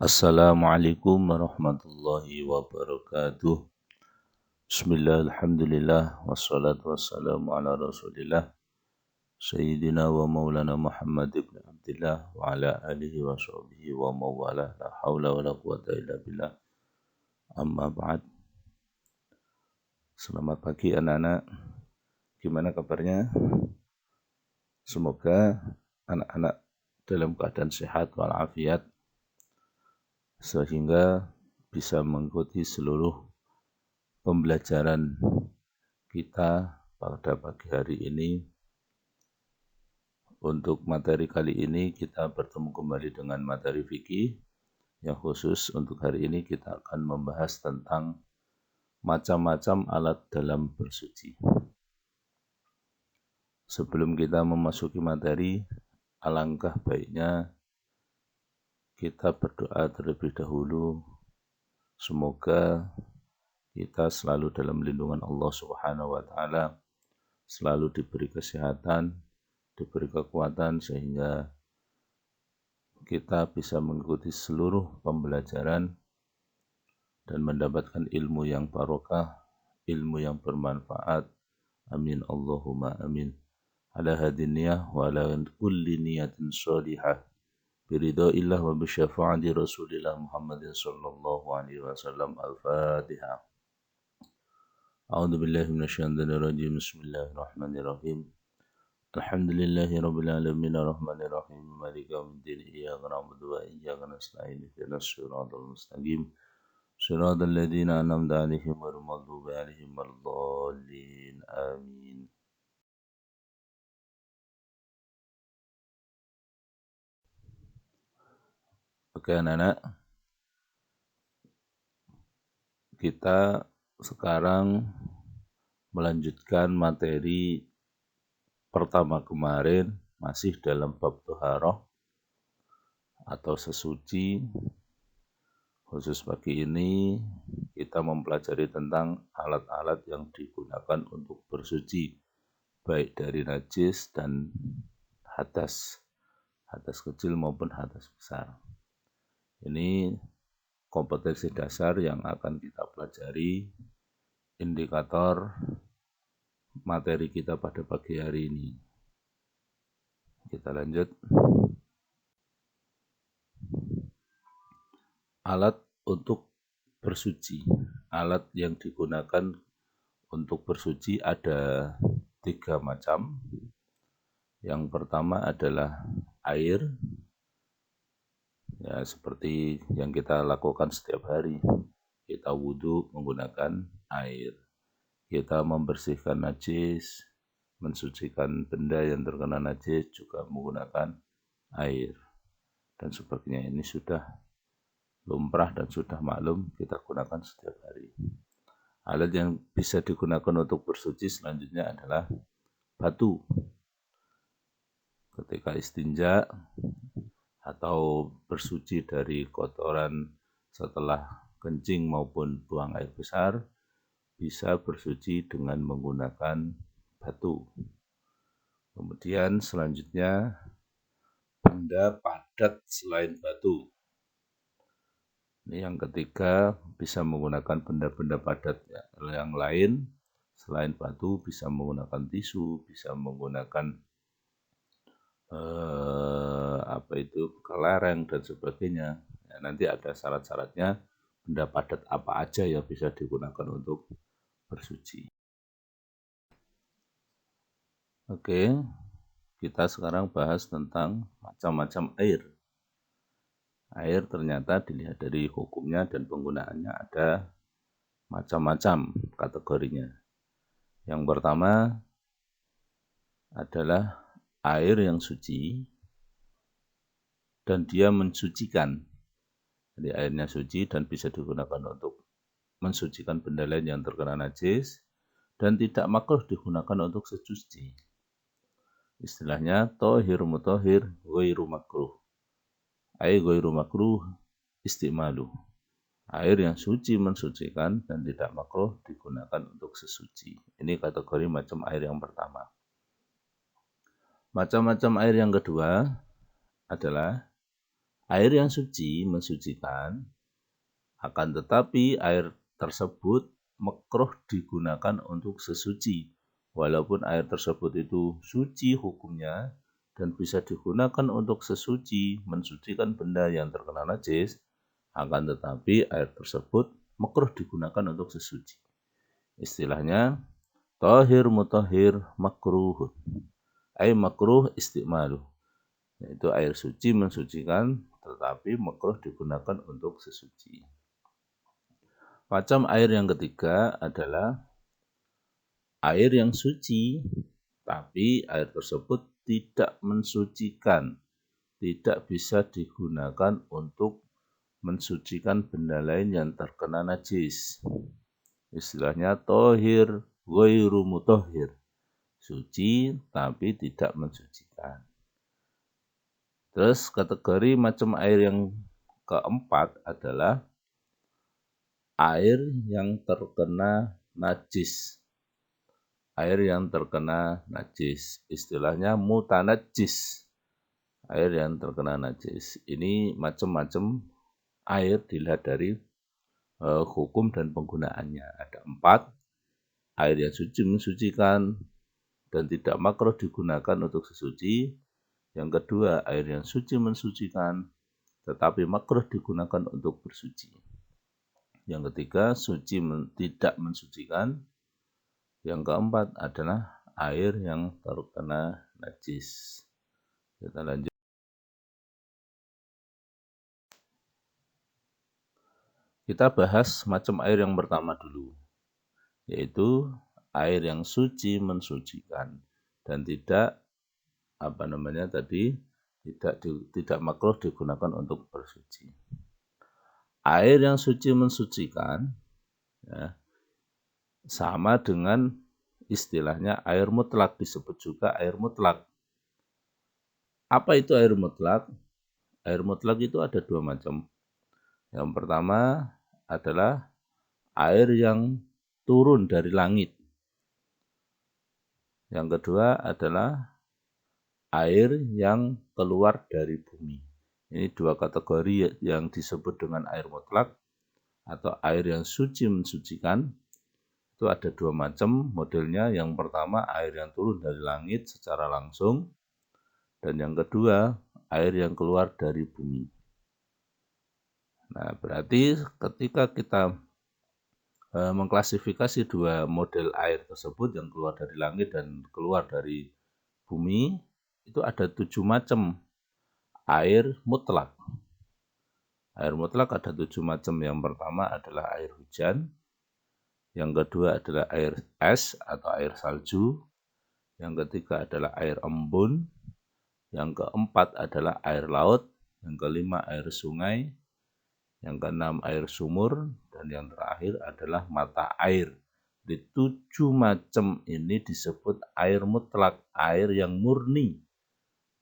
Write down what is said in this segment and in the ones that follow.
Assalamualaikum warahmatullahi wabarakatuh. Bismillah, alhamdulillah, wassalatu wassalamu ala rasulillah Sayyidina wa maulana Muhammad ibn Abdillah wa ala alihi wa sahbihi wa mawalah. La hawla wa la quwata illa billah. Amma ba'd. Selamat pagi anak-anak. Gimana kabarnya? Semoga anak-anak dalam keadaan sehat walafiat sehingga bisa mengikuti seluruh pembelajaran kita pada pagi hari ini. Untuk materi kali ini kita bertemu kembali dengan materi fikih yang khusus untuk hari ini kita akan membahas tentang macam-macam alat dalam bersuci. Sebelum kita memasuki materi, alangkah baiknya kita berdoa terlebih dahulu. Semoga kita selalu dalam lindungan Allah Subhanahu wa taala, selalu diberi kesehatan, diberi kekuatan sehingga kita bisa mengikuti seluruh pembelajaran dan mendapatkan ilmu yang barokah, ilmu yang bermanfaat. Amin Allahumma amin. Ala hadin niyah wa ala kulli niyatin shalihah biridhaillah wa bisyafaati Rasulillah Muhammadin sallallahu alaihi wasallam. Al-Fatihah. A'udzu billahi minasyaitonir rajim. Bismillahirrahmanirrahim. Alhamdulillahi rabbil alamin arrahmanir rahim maliki yaumiddin iyyaka na'budu wa iyyaka nasta'in ihdinas siratal mustaqim siratal ladzina an'amta 'alaihim ghairil maghdubi 'alaihim waladdallin amin. Oke anak-anak, kita sekarang melanjutkan materi pertama kemarin masih dalam bab thaharah atau sesuci. Khusus pagi ini kita mempelajari tentang alat-alat yang digunakan untuk bersuci, baik dari najis dan hadas kecil maupun hadas besar. Ini kompetensi dasar yang akan kita pelajari, indikator materi kita pada pagi hari ini. Kita lanjut. Alat untuk bersuci. Alat yang digunakan untuk bersuci ada 3 macam. Yang pertama adalah air. Ya, seperti yang kita lakukan setiap hari. Kita wudhu menggunakan air. Kita membersihkan najis, mensucikan benda yang terkena najis juga menggunakan air. Dan sebagainya, ini sudah lumrah dan sudah maklum kita gunakan setiap hari. Alat yang bisa digunakan untuk bersuci selanjutnya adalah batu. Ketika istinja atau bersuci dari kotoran setelah kencing maupun buang air besar, bisa bersuci dengan menggunakan batu. Kemudian selanjutnya benda padat selain batu. Ini yang ketiga, bisa menggunakan benda-benda padat yang lain selain batu, bisa menggunakan tisu, bisa menggunakan kelereng dan sebagainya. Ya, nanti ada syarat-syaratnya benda padat apa aja yang bisa digunakan untuk bersuci. Oke, kita sekarang bahas tentang macam-macam air. Air ternyata dilihat dari hukumnya dan penggunaannya ada macam-macam kategorinya. Yang pertama adalah air yang suci dan dia mensucikan. Jadi airnya suci dan bisa digunakan untuk mensucikan benda lain yang terkena najis dan tidak makruh digunakan untuk sesuci. Istilahnya tohir mutohir ghairu makruh. Air ghairu makruh istimalu. Air yang suci mensucikan dan tidak makruh digunakan untuk sesuci. Ini kategori macam air yang pertama. Macam-macam air yang kedua adalah Air yang suci mensucikan, akan tetapi air tersebut makruh digunakan untuk sesuci. Walaupun air tersebut itu suci hukumnya dan bisa digunakan untuk sesuci, mensucikan benda yang terkena najis, akan tetapi air tersebut makruh digunakan untuk sesuci. Istilahnya tahir mutahhir makruh, ay makruh istimaluh, yaitu air suci mensucikan tetapi makruh digunakan untuk sesuci. Macam air yang ketiga adalah air yang suci tapi air tersebut tidak mensucikan, tidak bisa digunakan untuk mensucikan benda lain yang terkena najis. Istilahnya tohir ghairu mutahhir, suci tapi tidak mensucikan. Terus kategori macam air yang keempat adalah air yang terkena najis. Air yang terkena najis, istilahnya mutanajjis. Air yang terkena najis. Ini macam-macam air dilihat dari hukum dan penggunaannya. Ada 4. Air yang suci mensucikan dan tidak makruh digunakan untuk sesuci. Yang kedua, air yang suci mensucikan tetapi makruh digunakan untuk bersuci. Yang ketiga, suci tidak mensucikan. Yang keempat adalah air yang terkena najis. Kita lanjut. Kita bahas macam air yang pertama dulu, yaitu air yang suci mensucikan dan tidak tidak makruh digunakan untuk bersuci. Air yang suci mensucikan ya, sama dengan istilahnya air mutlak, disebut juga air mutlak. Apa itu air mutlak? Air mutlak itu ada 2 macam. Yang pertama adalah air yang turun dari langit. Yang kedua adalah air yang keluar dari bumi. Ini 2 kategori yang disebut dengan air mutlak atau air yang suci mensucikan. Itu ada 2 macam modelnya. Yang pertama air yang turun dari langit secara langsung, dan yang kedua air yang keluar dari bumi. Nah, berarti ketika kita mengklasifikasi 2 model air tersebut yang keluar dari langit dan keluar dari bumi, itu ada 7 macam air mutlak. Air mutlak ada 7 macam. Yang pertama adalah air hujan, yang kedua adalah air es atau air salju, yang ketiga adalah air embun, yang keempat adalah air laut, yang kelima air sungai, yang keenam air sumur, dan yang terakhir adalah mata air. Di 7 macam ini disebut air mutlak, air yang murni,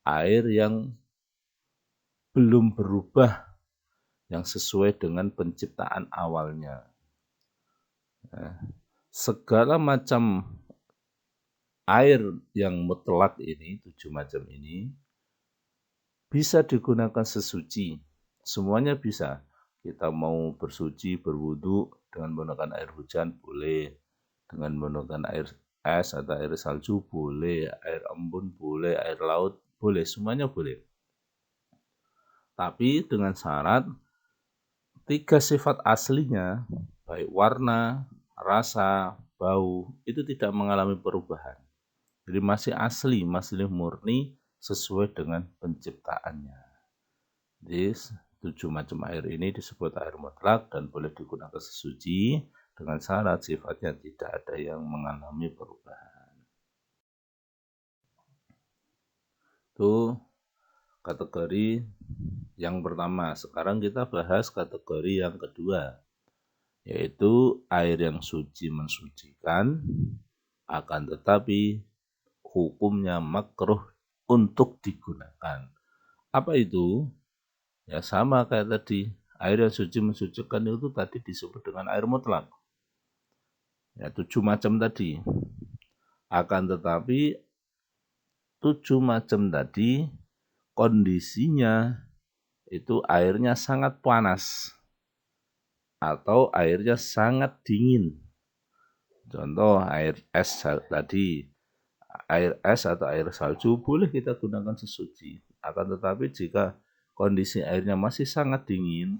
air yang belum berubah, yang sesuai dengan penciptaan awalnya. Segala macam air yang mutlak ini, 7 macam ini, bisa digunakan sesuci. Semuanya bisa. Kita mau bersuci, berwudu dengan menggunakan air hujan, boleh. Dengan menggunakan air es atau air salju, boleh. Air embun, boleh. Air laut, boleh. Semuanya boleh. Tapi dengan syarat 3 sifat aslinya, baik warna, rasa, bau, itu tidak mengalami perubahan. Jadi masih asli, masih murni sesuai dengan penciptaannya. Jadi 7 macam air ini disebut air mutlak dan boleh digunakan sesuci dengan syarat sifatnya tidak ada yang mengalami perubahan. Itu kategori yang pertama. Sekarang kita bahas kategori yang kedua, yaitu air yang suci mensucikan akan tetapi hukumnya makruh untuk digunakan. Apa itu? Ya sama kayak tadi, air yang suci mensucikan itu tadi disebut dengan air mutlak. Ya 7 macam tadi. Akan tetapi 7 macam tadi kondisinya itu airnya sangat panas atau airnya sangat dingin. Contoh air es tadi, air es atau air salju boleh kita gunakan sesuci. Akan tetapi jika kondisi airnya masih sangat dingin,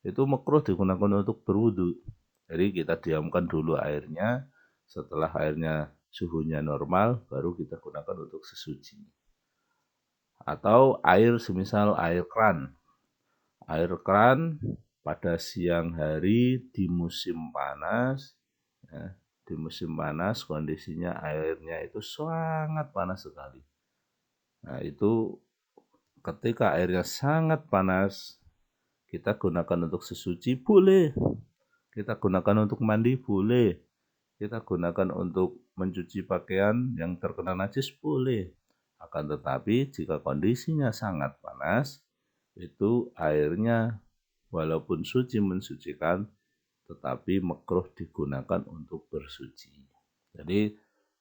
itu makruh digunakan untuk berwudu. Jadi kita diamkan dulu airnya, setelah airnya suhunya normal, baru kita gunakan untuk sesuci. Atau air semisal air keran. Air keran pada siang hari di musim panas, ya, di musim panas kondisinya airnya itu sangat panas sekali. Nah itu ketika airnya sangat panas, kita gunakan untuk sesuci boleh, kita gunakan untuk mandi boleh, kita gunakan untuk mencuci pakaian yang terkena najis boleh. Akan tetapi jika kondisinya sangat panas, itu airnya walaupun suci mensucikan, tetapi makruh digunakan untuk bersuci. Jadi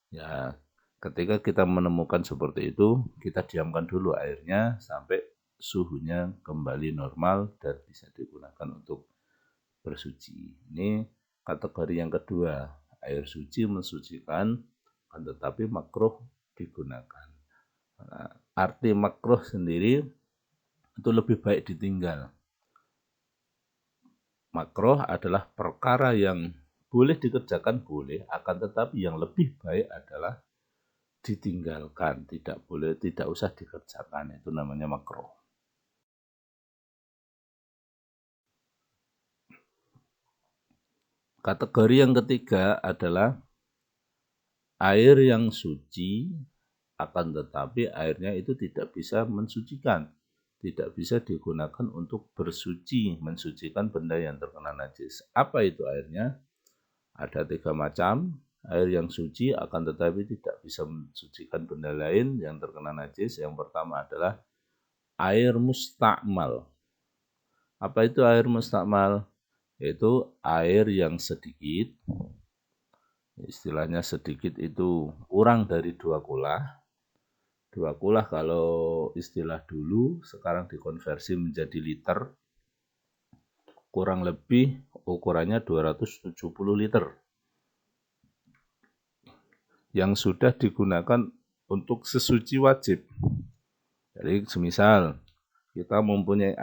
ya ketika kita menemukan seperti itu, kita diamkan dulu airnya sampai suhunya kembali normal dan bisa digunakan untuk bersuci. Ini kategori yang kedua, air suci mensucikan, tetapi makruh digunakan. Nah, arti makruh sendiri itu lebih baik ditinggal. Makruh adalah perkara yang boleh dikerjakan boleh, akan tetapi yang lebih baik adalah ditinggalkan, tidak usah dikerjakan, itu namanya makruh. Kategori yang ketiga adalah air yang suci, akan tetapi airnya itu tidak bisa mensucikan, tidak bisa digunakan untuk bersuci, mensucikan benda yang terkena najis. Apa itu airnya? Ada 3 macam. Air yang suci akan tetapi tidak bisa mensucikan benda lain yang terkena najis. Yang pertama adalah air mustakmal. Apa itu air mustakmal? Yaitu air yang sedikit, istilahnya sedikit itu kurang dari 2 kula. 2 kula kalau istilah dulu, sekarang dikonversi menjadi liter, kurang lebih ukurannya 270 liter. Yang sudah digunakan untuk sesuci wajib. Jadi semisal kita mempunyai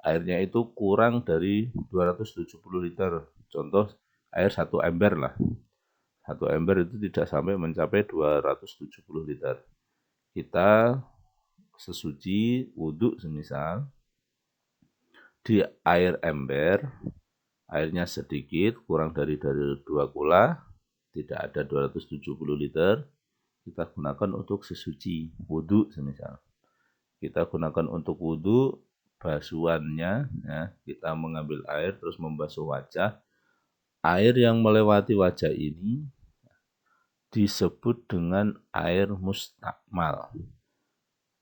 airnya itu kurang dari 270 liter. Contoh air 1 ember lah. 1 ember itu tidak sampai mencapai 270 liter. Kita sesuci wudhu semisal di air ember, airnya sedikit, kurang dari 2 kula, tidak ada 270 liter, kita gunakan untuk sesuci wudhu semisal. Kita gunakan untuk wudhu, basuhannya, ya, kita mengambil air terus membasuh wajah. Air yang melewati wajah ini disebut dengan air mustakmal.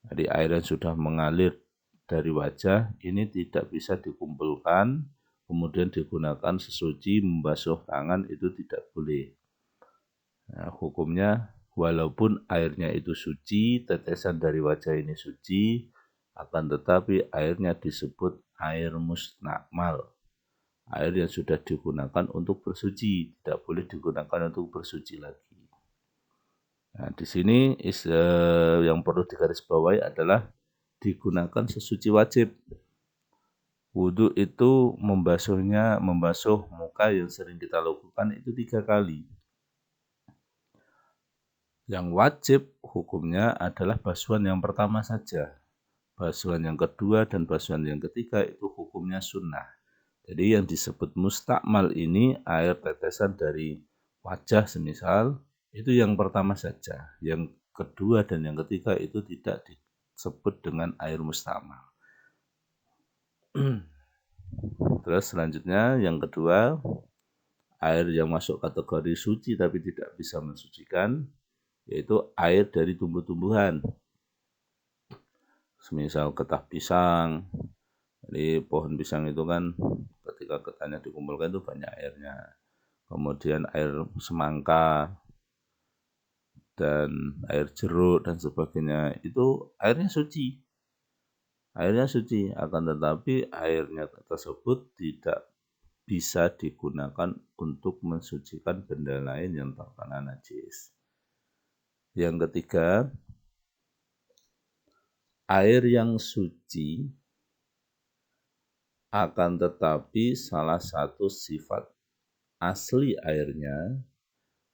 Jadi air yang sudah mengalir dari wajah ini tidak bisa dikumpulkan, kemudian digunakan sesuci, membasuh tangan, itu tidak boleh. Nah, hukumnya walaupun airnya itu suci, tetesan dari wajah ini suci, akan tetapi airnya disebut air mustakmal. Air yang sudah digunakan untuk bersuci, tidak boleh digunakan untuk bersuci lagi. Nah, di sini yang perlu digarisbawahi adalah digunakan sesuci wajib. Wudhu itu membasuh muka yang sering kita lakukan itu 3 kali. Yang wajib hukumnya adalah basuhan yang pertama saja. Basuhan yang kedua dan basuhan yang ketiga itu hukumnya sunnah. Jadi yang disebut mustakmal ini air tetesan dari wajah semisal, itu yang pertama saja. Yang kedua dan yang ketiga itu tidak disebut dengan air mustakmal. Terus selanjutnya yang kedua, air yang masuk kategori suci tapi tidak bisa mensucikan, yaitu air dari tumbuh-tumbuhan. Semisal getah pisang. Jadi pohon pisang itu kan ketika getahnya dikumpulkan itu banyak airnya. Kemudian air semangka dan air jeruk dan sebagainya, itu airnya suci. Airnya suci, akan tetapi airnya tersebut tidak bisa digunakan untuk mensucikan benda lain yang terkena najis. Yang ketiga, air yang suci akan tetapi salah satu sifat asli airnya,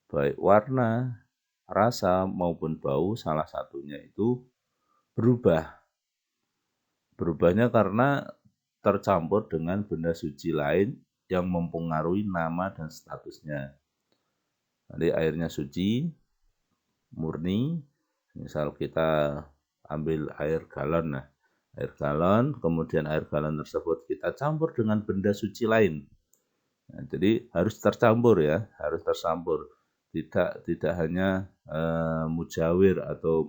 baik warna, rasa, maupun bau, salah satunya itu berubah. Berubahnya karena tercampur dengan benda suci lain yang mempengaruhi nama dan statusnya. Jadi airnya suci, murni, misal kita ambil air galon, air galon, kemudian air galon tersebut kita campur dengan benda suci lain. Nah, jadi harus tercampur ya, harus tercampur. Tidak hanya mujawir atau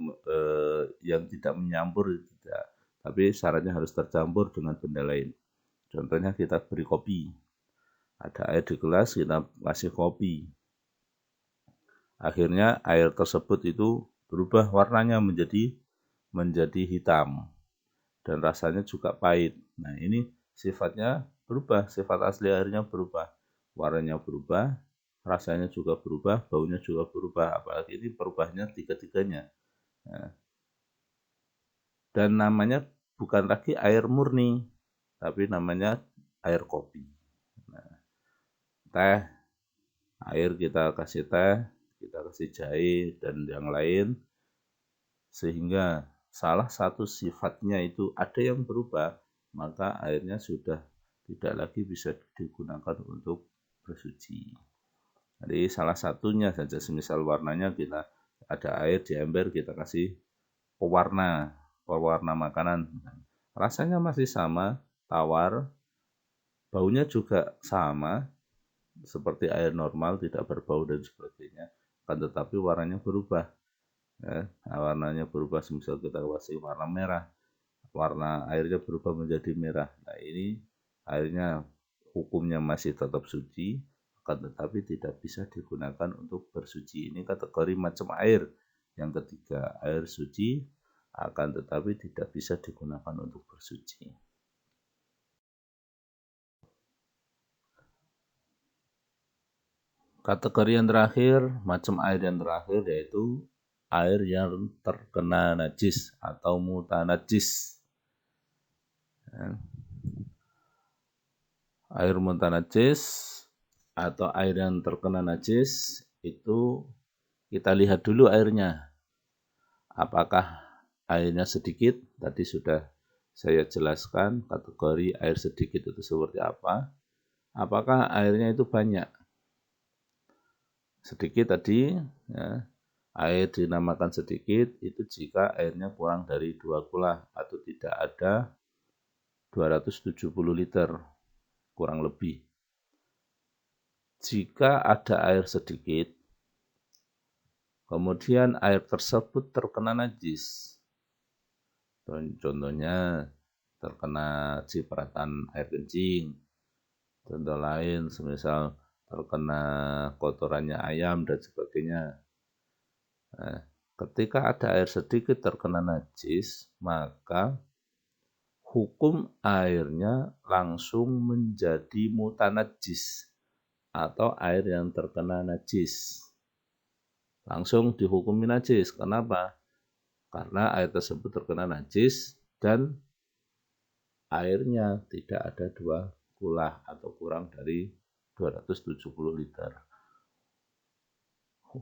yang tidak menyampur, tidak. Tapi syaratnya harus tercampur dengan benda lain. Contohnya kita beri kopi. Ada air di gelas, kita kasih kopi. Akhirnya air tersebut itu berubah warnanya menjadi hitam. Dan rasanya juga pahit. Nah, ini sifatnya berubah, sifat asli airnya berubah. Warnanya berubah, rasanya juga berubah, baunya juga berubah. Apalagi ini perubahannya tiga-tiganya. Nah, dan namanya bukan lagi air murni, tapi namanya air kopi. Nah, teh, air kita kasih teh, kita kasih jahe, dan yang lain, sehingga salah satu sifatnya itu ada yang berubah, maka airnya sudah tidak lagi bisa digunakan untuk bersuci. Jadi salah satunya saja, semisal warnanya kita ada air di ember, kita kasih pewarna makanan. Rasanya masih sama, tawar, baunya juga sama, seperti air normal, tidak berbau dan sebagainya. Akan tetapi warnanya berubah. Ya, warnanya berubah, semisal kita kasih warna merah, warna airnya berubah menjadi merah. Nah, ini airnya hukumnya masih tetap suci, akan tetapi tidak bisa digunakan untuk bersuci. Ini kategori macam air. Yang ketiga, air suci akan tetapi tidak bisa digunakan untuk bersuci. Kategori yang terakhir, macam air yang terakhir, yaitu air yang terkena najis atau mutanajis. Air mutanajis atau air yang terkena najis itu kita lihat dulu airnya. Apakah airnya sedikit? Tadi sudah saya jelaskan kategori air sedikit itu seperti apa. Apakah airnya itu banyak? Sedikit tadi, ya, air dinamakan sedikit itu jika airnya kurang dari 2 kula atau tidak ada 270 liter, kurang lebih. Jika ada air sedikit, kemudian air tersebut terkena najis. Contohnya terkena cipratan air kencing. Contoh lain semisal terkena kotorannya ayam dan sebagainya. Nah, ketika ada air sedikit terkena najis, maka hukum airnya langsung menjadi mutanajis atau air yang terkena najis. Langsung dihukumi najis. Kenapa? Karena air tersebut terkena najis dan airnya tidak ada 2 kulah atau kurang dari 270 liter.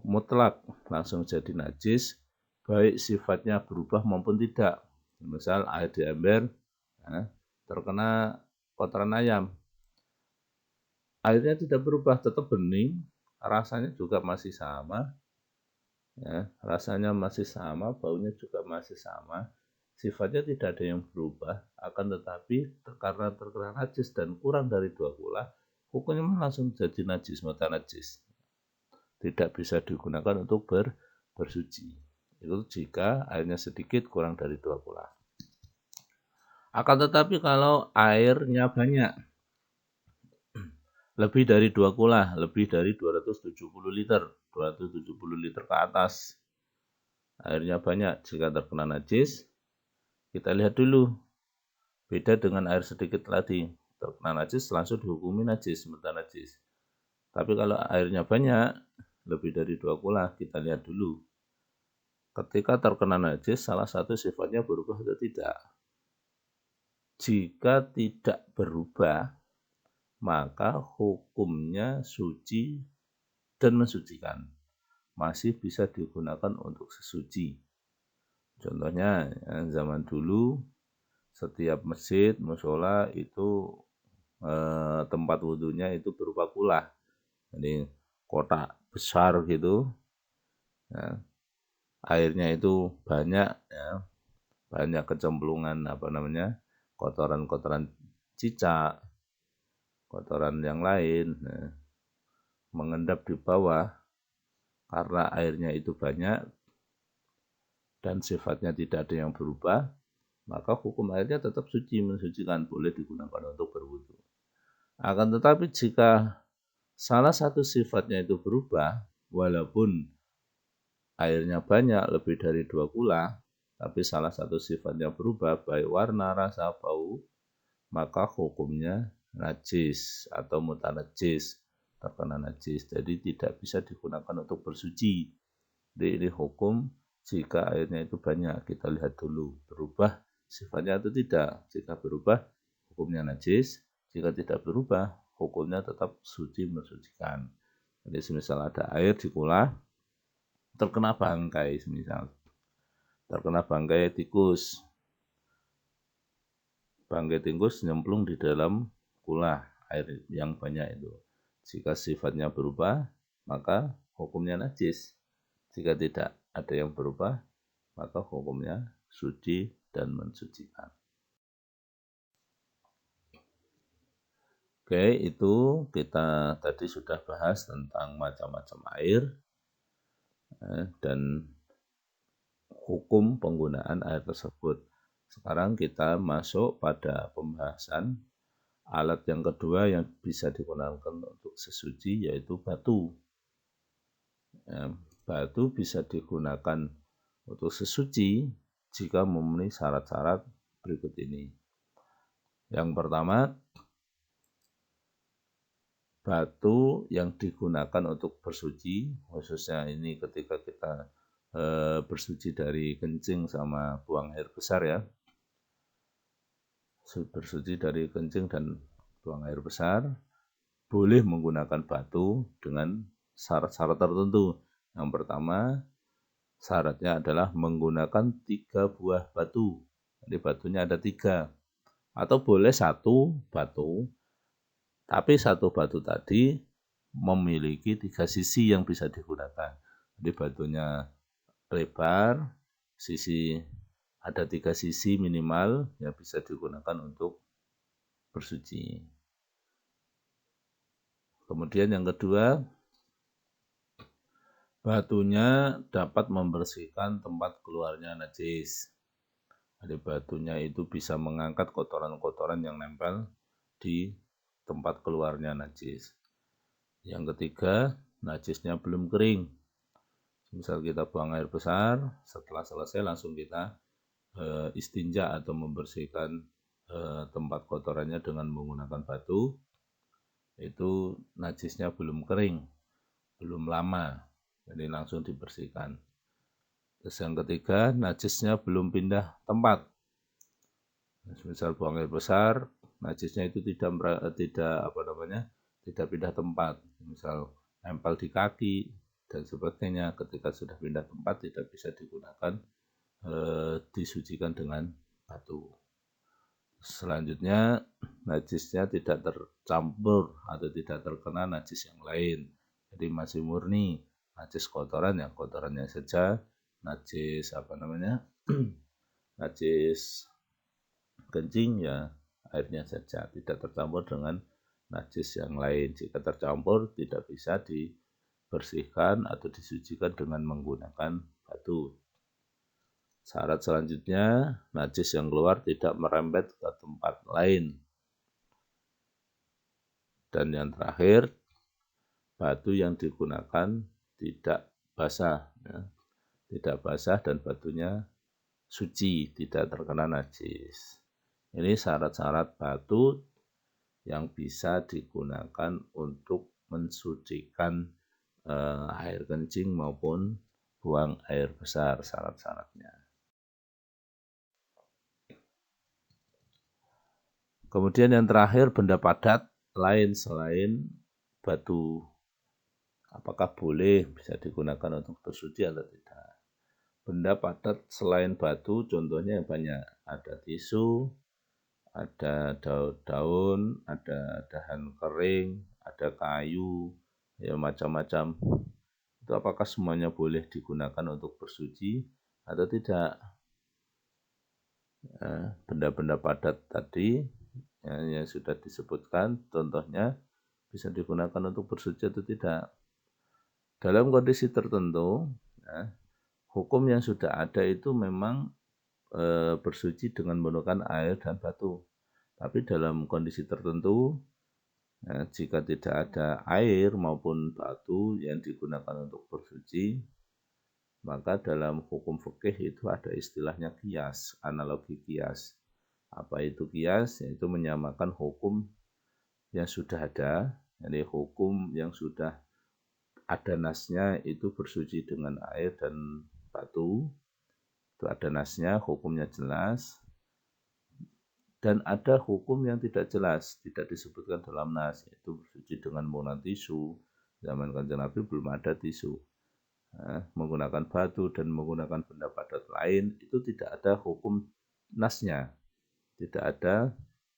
Mutlak langsung jadi najis, baik sifatnya berubah maupun tidak. Misal air di ember terkena kotoran ayam, airnya tidak berubah, tetap bening, rasanya juga masih sama, ya, rasanya masih sama, baunya juga masih sama, sifatnya tidak ada yang berubah, akan tetapi karena terkena najis dan kurang dari 2 kula, hukumnya langsung jadi najis, mutanajis. Tidak bisa digunakan untuk bersuci. Itu jika airnya sedikit kurang dari 2 kula. Akan tetapi kalau airnya banyak, lebih dari 2 kula, lebih dari 270 liter, 270 liter ke atas, airnya banyak, jika terkena najis, kita lihat dulu Beda dengan air sedikit tadi, terkena najis langsung dihukumi najis, sementara najis. Tapi kalau airnya banyak, lebih dari 2 kula, kita lihat dulu. Ketika terkena najis, salah satu sifatnya berubah atau tidak. Jika tidak berubah, maka hukumnya suci dan mensucikan. Masih bisa digunakan untuk sesuci. Contohnya, zaman dulu, setiap masjid, mushola itu tempat wudhunya itu berupa kulah. Jadi kotak besar gitu, ya, airnya itu banyak, ya, banyak kecemplungan kotoran-kotoran cicak, kotoran yang lain, mengendap di bawah. Karena airnya itu banyak dan sifatnya tidak ada yang berubah, maka hukum airnya tetap suci, mensucikan, boleh digunakan untuk berwudu. Akan tetapi jika salah satu sifatnya itu berubah, walaupun airnya banyak, lebih dari 2 kula, tapi salah satu sifatnya berubah, baik warna, rasa, bau, maka hukumnya najis atau mutanajis, terkena najis. Jadi tidak bisa digunakan untuk bersuci. Jadi ini hukum jika airnya itu banyak. Kita lihat dulu, berubah sifatnya atau tidak. Jika berubah, hukumnya najis. Jika tidak berubah, hukumnya tetap suci, mensucikan. Jadi semisal ada air di kula, terkena bangkai, semisal terkena bangkai tikus, bangkai tikus nyemplung di dalam kula air yang banyak itu. Jika sifatnya berubah, maka hukumnya najis. Jika tidak ada yang berubah, maka hukumnya suci dan mensucikan. Oke, itu kita tadi sudah bahas tentang macam-macam air dan hukum penggunaan air tersebut. Sekarang kita masuk pada pembahasan alat yang kedua yang bisa digunakan untuk sesuci, yaitu batu. Batu bisa digunakan untuk sesuci jika memenuhi syarat-syarat berikut ini. Yang pertama, batu yang digunakan untuk bersuci, khususnya ini ketika kita bersuci dari kencing sama buang air besar, ya. Bersuci dari kencing dan buang air besar, boleh menggunakan batu dengan syarat-syarat tertentu. Yang pertama, syaratnya adalah menggunakan 3 buah batu. Jadi batunya ada 3. Atau boleh 1 batu, tapi 1 batu tadi memiliki 3 sisi yang bisa digunakan. Jadi batunya lebar, ada 3 sisi minimal yang bisa digunakan untuk bersuci. Kemudian yang kedua, batunya dapat membersihkan tempat keluarnya najis. Jadi batunya itu bisa mengangkat kotoran-kotoran yang nempel di tempat keluarnya najis. Yang ketiga, najisnya belum kering. Misal kita buang air besar, setelah selesai langsung kita istinja atau membersihkan tempat kotorannya dengan menggunakan batu, itu najisnya belum kering, belum lama, jadi langsung dibersihkan. Terus yang ketiga, najisnya belum pindah tempat. Misal buang air besar, najisnya itu tidak pindah tempat. Misal nempel di kaki dan sebagainya, ketika sudah pindah tempat tidak bisa digunakan, disucikan dengan batu. Selanjutnya, najisnya tidak tercampur atau tidak terkena najis yang lain. Jadi masih murni najis kotoran, yang kotorannya saja, najis najis kencing, ya airnya saja, tidak tercampur dengan najis yang lain. Jika tercampur tidak bisa dibersihkan atau disucikan dengan menggunakan batu. Syarat selanjutnya, najis yang keluar tidak merembet ke tempat lain. Dan yang terakhir, batu yang digunakan tidak basah, ya. Tidak basah dan batunya suci, tidak terkena najis. Ini syarat-syarat batu yang bisa digunakan untuk mensucikan air kencing maupun buang air besar, syarat-syaratnya. Kemudian yang terakhir, benda padat lain selain batu. Apakah boleh bisa digunakan untuk bersuci atau tidak? Benda padat selain batu contohnya yang banyak. Ada tisu, ada daun-daun, ada dahan kering, ada kayu, ya macam-macam. Itu apakah semuanya boleh digunakan untuk bersuci atau tidak? Benda-benda padat tadi yang sudah disebutkan, contohnya bisa digunakan untuk bersuci atau tidak. Dalam kondisi tertentu, hukum yang sudah ada itu memang bersuci dengan menggunakan air dan batu. Tapi dalam kondisi tertentu, jika tidak ada air maupun batu yang digunakan untuk bersuci, maka dalam hukum fikih itu ada istilahnya qiyas, analogi qiyas. Apa itu qiyas? Yaitu menyamakan hukum yang sudah ada, jadi hukum yang sudah ada nasnya itu bersuci dengan air dan batu, itu ada nasnya, hukumnya jelas. Dan ada hukum yang tidak jelas, tidak disebutkan dalam nas, yaitu bersuci dengan menggunakan tisu. Zaman Kanjeng Nabi belum ada tisu. Menggunakan batu dan menggunakan benda padat lain, itu tidak ada hukum nasnya. Tidak ada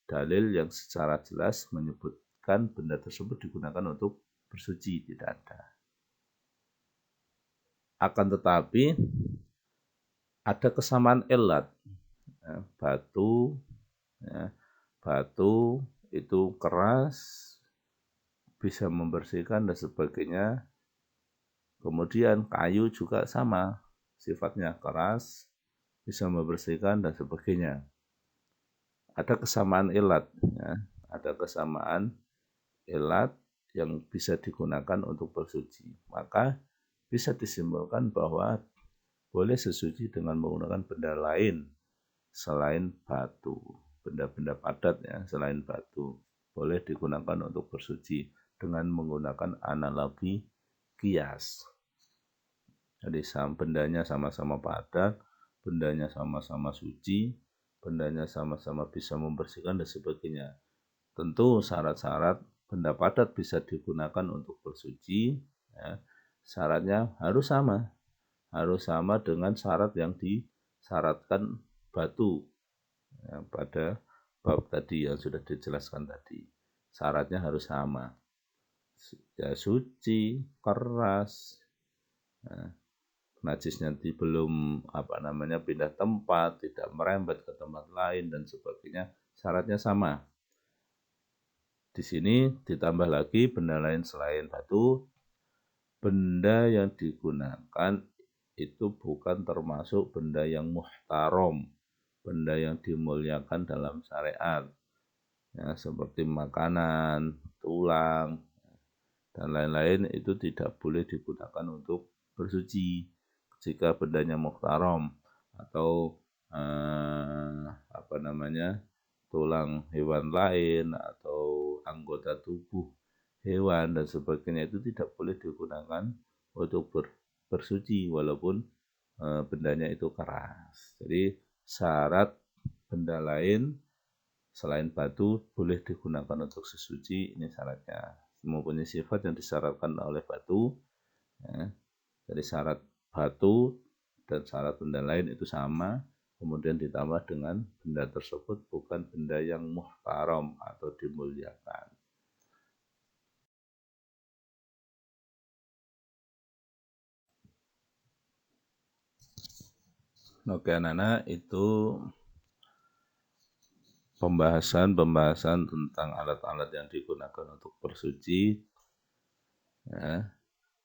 dalil yang secara jelas menyebutkan benda tersebut digunakan untuk bersuci, tidak ada. Akan tetapi ada kesamaan elat. Batu itu keras, bisa membersihkan dan sebagainya. Kemudian kayu juga sama, sifatnya keras, bisa membersihkan dan sebagainya. Ada kesamaan elat, ada kesamaan elat yang bisa digunakan untuk bersuci. Maka bisa disimpulkan bahwa boleh sesuci dengan menggunakan benda lain selain batu. Benda-benda padat selain batu boleh digunakan untuk bersuci dengan menggunakan analogi qiyas. Jadi bendanya sama-sama padat, bendanya sama-sama suci, bendanya sama-sama bisa membersihkan dan sebagainya. Tentu syarat-syarat benda padat bisa digunakan untuk bersuci, syaratnya harus sama dengan syarat yang disyaratkan batu pada bab tadi yang sudah dijelaskan tadi. Syaratnya harus sama, suci, keras, najisnya belum pindah tempat, tidak merembet ke tempat lain dan sebagainya, syaratnya sama. Di sini ditambah lagi benda lain selain batu, benda yang digunakan itu bukan termasuk benda yang muhtaram, benda yang dimuliakan dalam syariat, seperti makanan, tulang, dan lain-lain itu tidak boleh digunakan untuk bersuci jika bendanya muhtaram atau tulang hewan lain atau anggota tubuh hewan dan sebagainya itu tidak boleh digunakan untuk bersuci walaupun bendanya itu keras. Jadi syarat benda lain selain batu boleh digunakan untuk sesuci, ini syaratnya. Mempunyai sifat yang disyaratkan oleh batu. Jadi syarat batu dan syarat benda lain itu sama, kemudian ditambah dengan benda tersebut bukan benda yang muhtaram atau dimuliakan. Oke anak-anak, itu pembahasan tentang alat-alat yang digunakan untuk bersuci.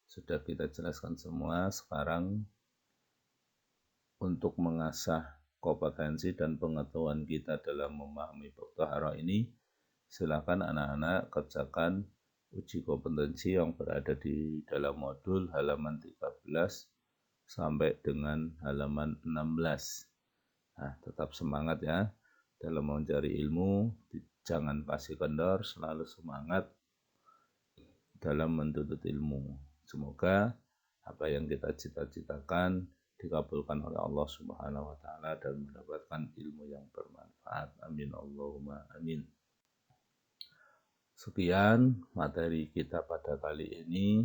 Sudah kita jelaskan semua. Sekarang untuk mengasah kompetensi dan pengetahuan kita dalam memahami bab taharah ini, silakan anak-anak kerjakan uji kompetensi yang berada di dalam modul halaman 13 sampai dengan halaman 16. Tetap semangat ya. dalam mencari ilmu, jangan pasti kendor, selalu semangat dalam menuntut ilmu. Semoga apa yang kita cita-citakan dikabulkan oleh Allah Subhanahu wa taala dan mendapatkan ilmu yang bermanfaat. Amin Allahumma amin. Sekian materi kita pada kali ini.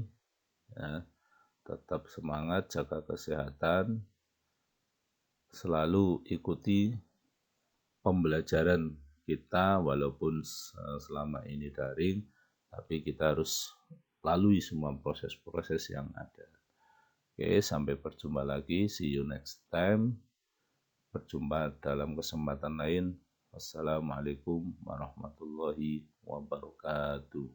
Ya, tetap semangat, jaga kesehatan, selalu ikuti pembelajaran kita walaupun selama ini daring, tapi kita harus lalui semua proses-proses yang ada. Oke, sampai berjumpa lagi. See you next time. Berjumpa dalam kesempatan lain. Wassalamualaikum warahmatullahi wabarakatuh.